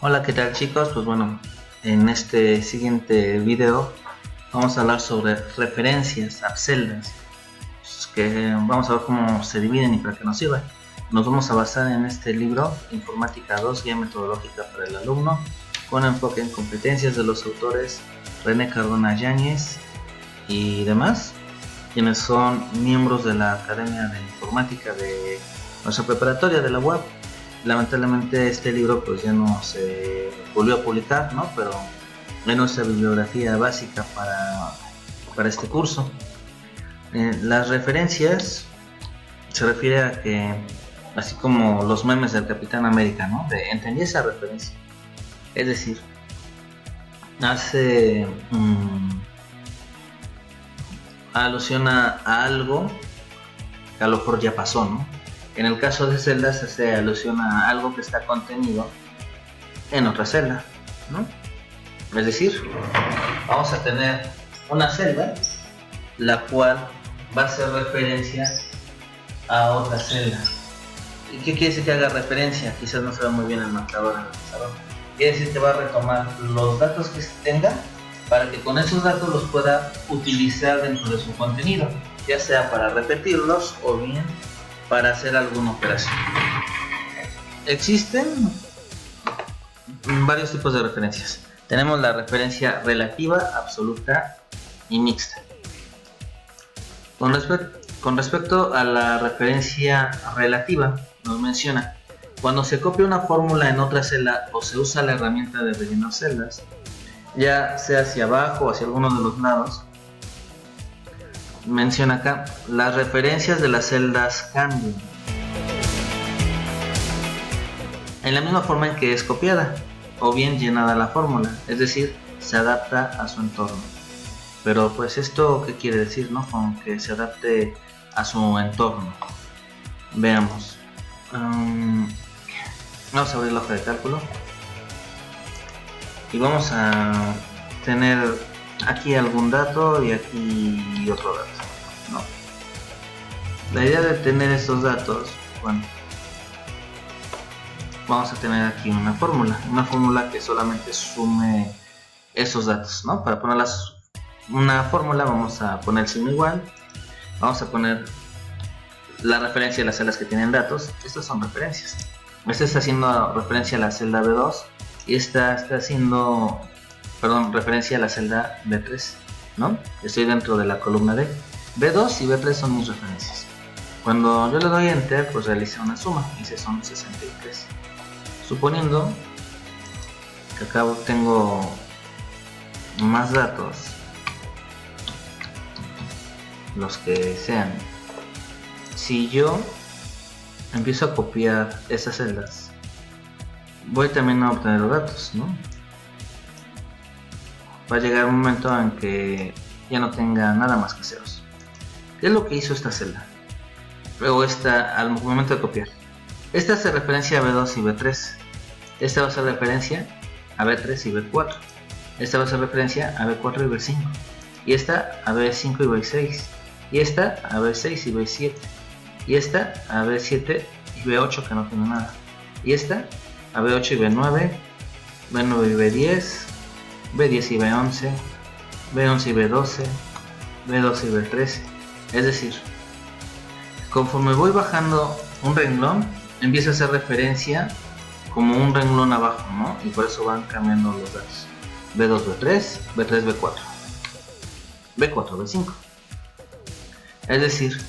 Hola, ¿qué tal chicos? Pues bueno, en este siguiente video vamos a hablar sobre referencias a celdas, que vamos a ver cómo se dividen y para qué nos sirven. Nos vamos a basar en este libro, Informática 2, Guía Metodológica para el Alumno, con enfoque en competencias de los autores René Cardona Yáñez y demás, quienes son miembros de la Academia de Informática de nuestra preparatoria de la UAP. Lamentablemente este libro pues ya no se volvió a publicar, ¿no? Pero es nuestra bibliografía básica para este curso. Las referencias se refiere a que, así como los memes del Capitán América, ¿no? Entendí esa referencia. Es decir, hace alusión a algo que a lo mejor ya pasó, ¿no? En el caso de celdas se hace alusión a algo que está contenido en otra celda, ¿no? Es decir, vamos a tener una celda la cual va a hacer referencia a otra celda. ¿Y qué quiere decir que haga referencia? Quizás no se ve muy bien el marcador en el pizarrón. Quiere decir que va a retomar los datos que tenga para que con esos datos los pueda utilizar dentro de su contenido, ya sea para repetirlos o bien para hacer alguna operación. Existen varios tipos de referencias. Tenemos la referencia relativa, absoluta y mixta. Con respecto a la referencia relativa, nos menciona: cuando se copia una fórmula en otra celda o se usa la herramienta de rellenar celdas, ya sea hacia abajo o hacia alguno de los lados, menciona acá, las referencias de las celdas cambian en la misma forma en que es copiada o bien llenada la fórmula, es decir, se adapta a su entorno. Pero pues esto, ¿qué quiere decir, no? Con que se adapte a su entorno. Veamos. Vamos a abrir la hoja de cálculo y vamos a tener aquí algún dato y aquí otro dato, ¿no? La idea de tener estos datos, bueno, vamos a tener aquí una fórmula que solamente sume esos datos, ¿no? Para poner una fórmula vamos a poner el signo igual, vamos a poner la referencia de las celdas que tienen datos. Estas son referencias. Esta está haciendo referencia a la celda B2 y esta está haciendo referencia a la celda B3, ¿no? Estoy dentro de la columna D. B2 y B3 son mis referencias. Cuando yo le doy enter, pues realiza una suma y se son 63. Suponiendo que acá tengo más datos, los que sean, si yo empiezo a copiar esas celdas, voy también a obtener los datos, ¿no? Va a llegar un momento en que ya no tenga nada más que ceros. ¿Qué es lo que hizo esta celda? Luego esta, al momento de copiar, esta hace referencia a B2 y B3. Esta va a hacer referencia a B3 y B4. Esta va a hacer referencia a B4 y B5. Y esta a B5 y B6. Y esta a B6 y B7. Y esta a B7 y B8, que no tiene nada. Y esta a B8 y B9, B9 y B10, B10 y B11, B11 y B12, B12 y B13. Es decir, conforme voy bajando un renglón, empieza a hacer referencia como un renglón abajo, ¿no? Y por eso van cambiando los datos. B2, B3, B3, B4, B4, B5. Es decir,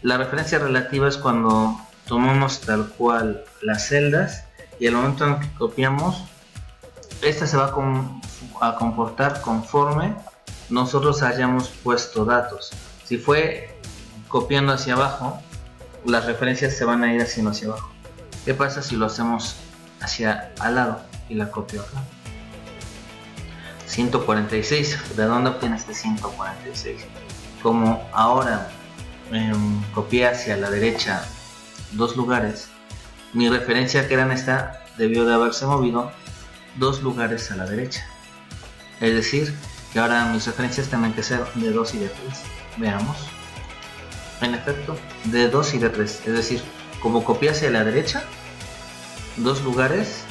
la referencia relativa es cuando tomamos tal cual las celdas y al momento en que copiamos, esta se va a comportar conforme nosotros hayamos puesto datos. Si fue copiando hacia abajo, las referencias se van a ir hacia abajo. ¿Qué pasa si lo hacemos hacia al lado y la copio acá? 146. ¿De dónde obtiene este 146? Como ahora copié hacia la derecha 2 lugares, mi referencia que era esta debió de haberse movido 2 lugares a la derecha. Es decir, que ahora mis referencias tienen que ser de 2 y de 3. Veamos. En efecto, de 2 y de 3. Es decir, como copié hacia la derecha 2 lugares,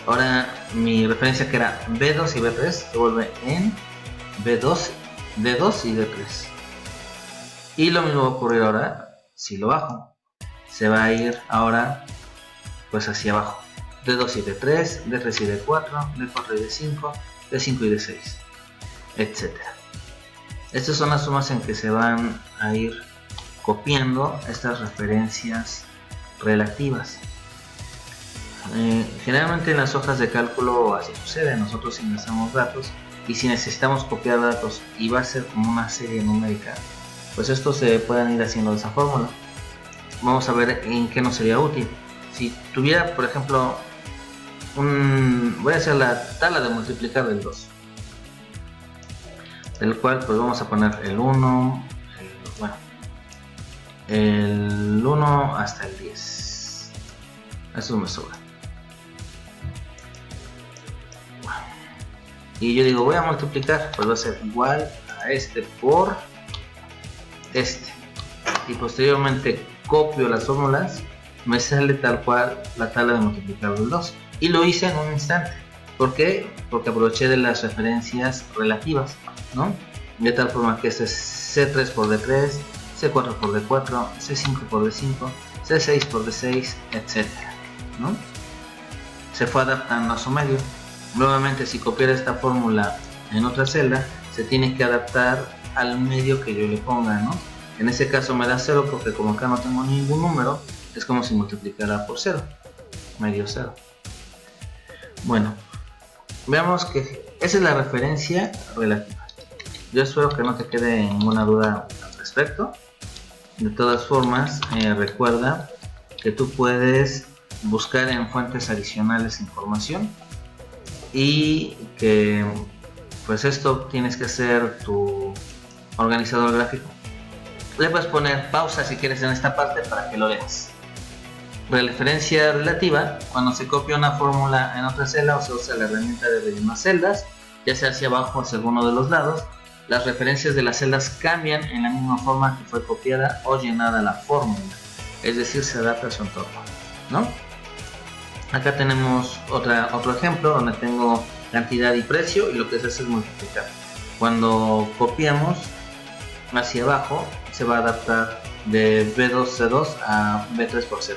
Ahora mi referencia, que era B2 y B3, se vuelve en B2, D2 y D3. Y lo mismo va a ocurrir ahora si lo bajo. Se va a ir ahora pues hacia abajo. D2 y D3, D3 y D4, D4 y D5, D5 y D6, etc. Estas son las sumas en que se van a ir copiando estas referencias relativas. Generalmente en las hojas de cálculo así sucede. Nosotros ingresamos datos y si necesitamos copiar datos y va a ser como una serie numérica, pues estos se pueden ir haciendo de esa fórmula. Vamos a ver en qué nos sería útil. Si tuviera, por ejemplo, voy a hacer la tabla de multiplicar del 2, del cual pues vamos a poner el 1, el 1 hasta el 10. Eso me sobra. Y yo digo, voy a multiplicar, pues va a ser igual a este por este. Y posteriormente copio las fórmulas, me sale tal cual la tabla de multiplicar del 2. Y lo hice en un instante. ¿Por qué? Porque aproveché de las referencias relativas, ¿no? De tal forma que este es C3 por D3, C4 por D4, C5 por D5, C6 por D6, etc., ¿no? Se fue adaptando a su medio. Nuevamente, si copiara esta fórmula en otra celda, se tiene que adaptar al medio que yo le ponga, ¿no? En ese caso me da 0 porque como acá no tengo ningún número, es como si multiplicara por 0, medio 0. Bueno, veamos que esa es la referencia relativa. Yo espero que no te quede ninguna duda al respecto. De todas formas, recuerda que tú puedes buscar en fuentes adicionales información y que pues esto tienes que hacer tu organizador gráfico. Le puedes poner pausa si quieres en esta parte para que lo leas. Referencia relativa: cuando se copia una fórmula en otra celda o se usa la herramienta de rellenar celdas, ya sea hacia abajo o hacia alguno de los lados, las referencias de las celdas cambian en la misma forma que fue copiada o llenada la fórmula, es decir, se adapta a su entorno, ¿no? Acá tenemos otro ejemplo donde tengo cantidad y precio y lo que se hace es multiplicar. Cuando copiamos hacia abajo se va a adaptar de B2C2 a B3 por C3,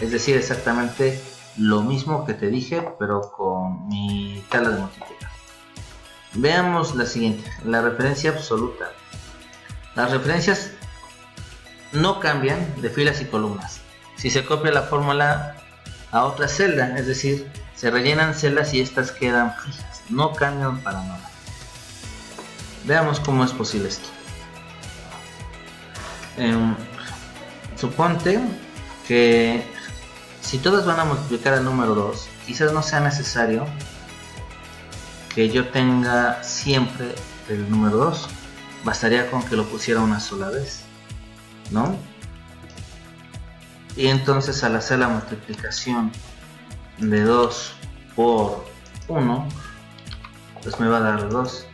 es decir, exactamente lo mismo que te dije pero con mi tabla de multiplicar. Veamos la siguiente, la referencia absoluta. Las referencias no cambian de filas y columnas si se copia la fórmula a otra celda, es decir, se rellenan celdas y estas quedan fijas, no cambian para nada. Veamos cómo es posible esto. Suponte que si todas van a multiplicar el número 2, quizás no sea necesario que yo tenga siempre el número 2, bastaría con que lo pusiera una sola vez, ¿no? Y entonces al hacer la multiplicación de 2 por 1, pues me va a dar 2.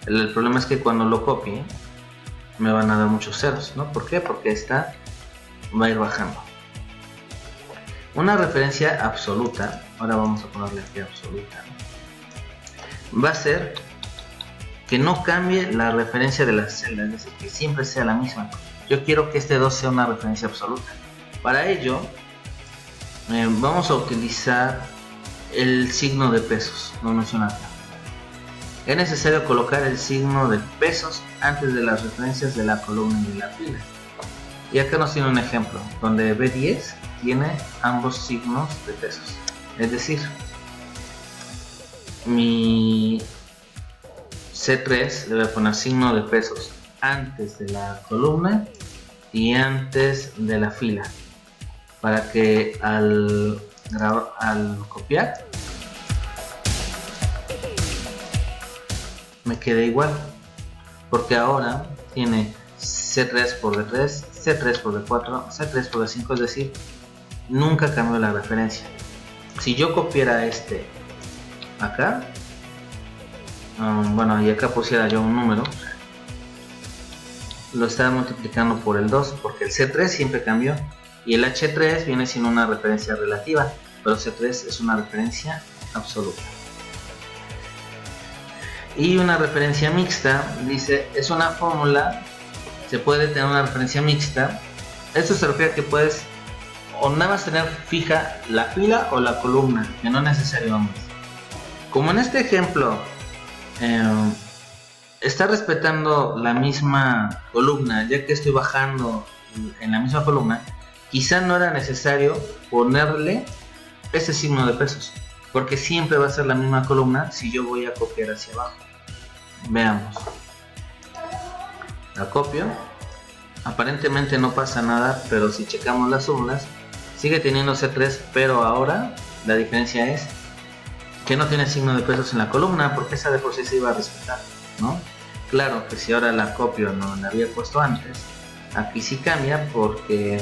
El problema es que cuando lo copie me van a dar muchos ceros, ¿no? ¿Por qué? Porque esta va a ir bajando. Una referencia absoluta, ahora vamos a ponerle aquí absoluta, ¿no? Va a ser que no cambie la referencia de la celda, es decir, que siempre sea la misma. Yo quiero que este 2 sea una referencia absoluta. Para ello vamos a utilizar el signo de pesos, lo mencioné acá. Es necesario colocar el signo de pesos antes de las referencias de la columna y de la fila. Y acá nos tiene un ejemplo donde B10 tiene ambos signos de pesos, es decir, mi C3 le voy a poner signo de pesos antes de la columna y antes de la fila, para que al copiar me quede igual, porque ahora tiene C3 por D3, C3 por D4, C3 por D5, es decir, nunca cambió la referencia. Si yo copiara este acá, bueno, y acá pusiera yo un número, lo estaba multiplicando por el 2, porque el C3 siempre cambió y el H3 viene siendo una referencia relativa, pero C3 es una referencia absoluta. Y una referencia mixta, dice, es una fórmula, se puede tener una referencia mixta. Esto se refiere a que puedes o nada más tener fija la fila o la columna, que no es necesario ambas. Como en este ejemplo está respetando la misma columna, ya que estoy bajando en la misma columna, quizá no era necesario ponerle ese signo de pesos, porque siempre va a ser la misma columna si yo voy a copiar hacia abajo. Veamos, la copio, aparentemente no pasa nada, pero si checamos las fórmulas sigue teniendo C3, pero ahora la diferencia es que no tiene signo de pesos en la columna, porque esa de por sí se iba a respetar, ¿no? Claro que si ahora la copio, no la había puesto antes, aquí sí cambia porque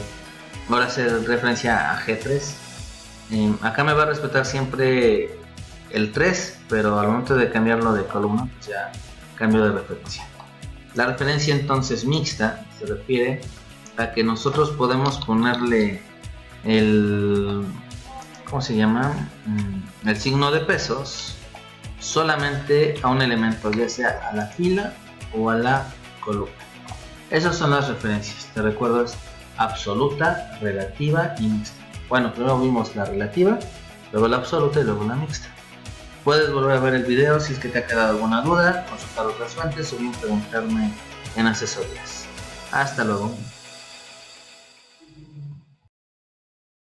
ahora hace referencia a G3. Acá me va a respetar siempre el 3, pero al momento de cambiarlo de columna, pues ya cambio de referencia. La referencia entonces mixta se refiere a que nosotros podemos ponerle el, ¿cómo se llama? El signo de pesos solamente a un elemento, ya sea a la fila o a la columna. Esas son las referencias, te recuerdo, es absoluta, relativa y mixta. Bueno, primero vimos la relativa, luego la absoluta y luego la mixta. Puedes volver a ver el video si es que te ha quedado alguna duda, consultar otras fuentes o bien preguntarme en asesorías. Hasta luego.